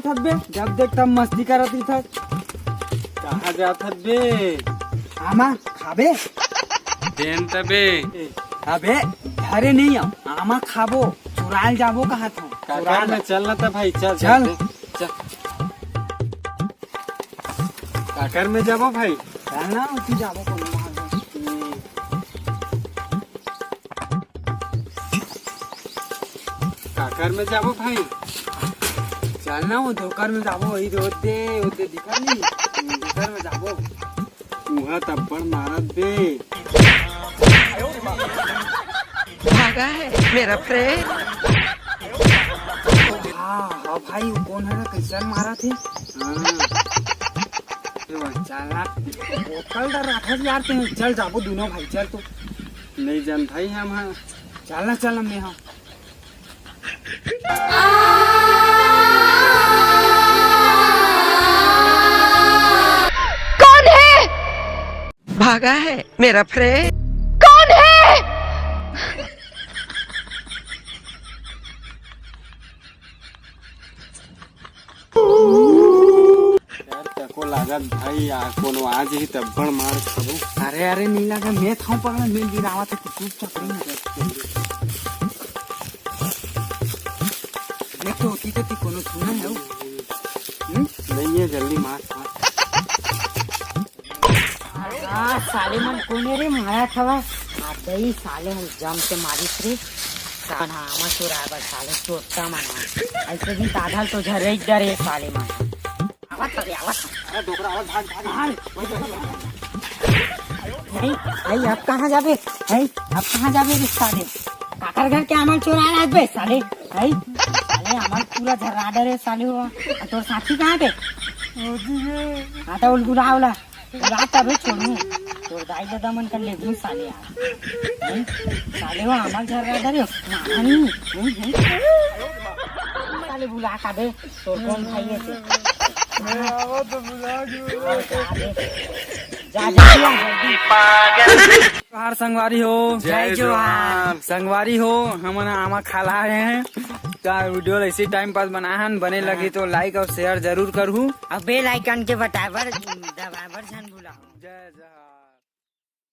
जात हत बे? जब देख तब मस्ती करती था। कहाँ जात हत बे? आमा खाबे? देन तबे अबे घरे नहीं आओ, आमा खाबो। चुराल जाबो कहा था? काकर में चल ना था भाई, चल चल। चल काकर में जाबो भाई। चल ना उठी जाबो कोनो मार। काकर में जाबो भाई। चल ना वो दोकर में जाबो, वही रोते होते दिखा नहीं, दोकर में जाबो। मुहा तब्बड़ मारत बे। भागा है मेरा फ्रेंड। हाँ भाई वो कौन है? कैसे मारा थे? चल ना बोतल डर रहा था यार तुम। चल जाबो दोनों भाई, चल तो। नहीं जान भाई हम। हाँ चल ना मैं। हाँ कौन है? भागा है मेरा फ्रेंड। कौन है? यार तको लागत भाई कोनो आज ही तब्बड़ मार खाबो। अरे नहीं लगा, मैं था पकड़ा मिल गिरावा था कुछ चक्कर में। देख तो होती तो कोनो सुना है वो। नहीं है, जल्दी मार। साले मन कोने रे मारा था दही साले हम जम से मारी रे सन। हाँ मैं चुराए साले चोटता मना ऐसे भी ताधल तो झरे डरे साले मन। भाई अब कहाँ जाबे? अब कहाँ जाबे रे साले? काकर घर के अमल चुरा रहा बे साले। साले अमल पूरा झर्रा डरे साले हुआ। तोर साथी कहाँ पे? हाँ तो उलगुला उला तबे छोड़ू। तोर दाई दादा मन कर ले साले यार। साले वो अमल झर्रा डरे साले बुला का बे। तोर कौन भाई है? जोहार संगवारी हो। जय जोहार। संगवारी हो, हम आमा खाला रहे हैं। क्या वीडियो ऐसी टाइम पास बनाहन बने लगी तो लाइक और शेयर जरूर करूँ। अब बेल आइकन के बटाबर दबाबर छन बुलाओ। जय जय।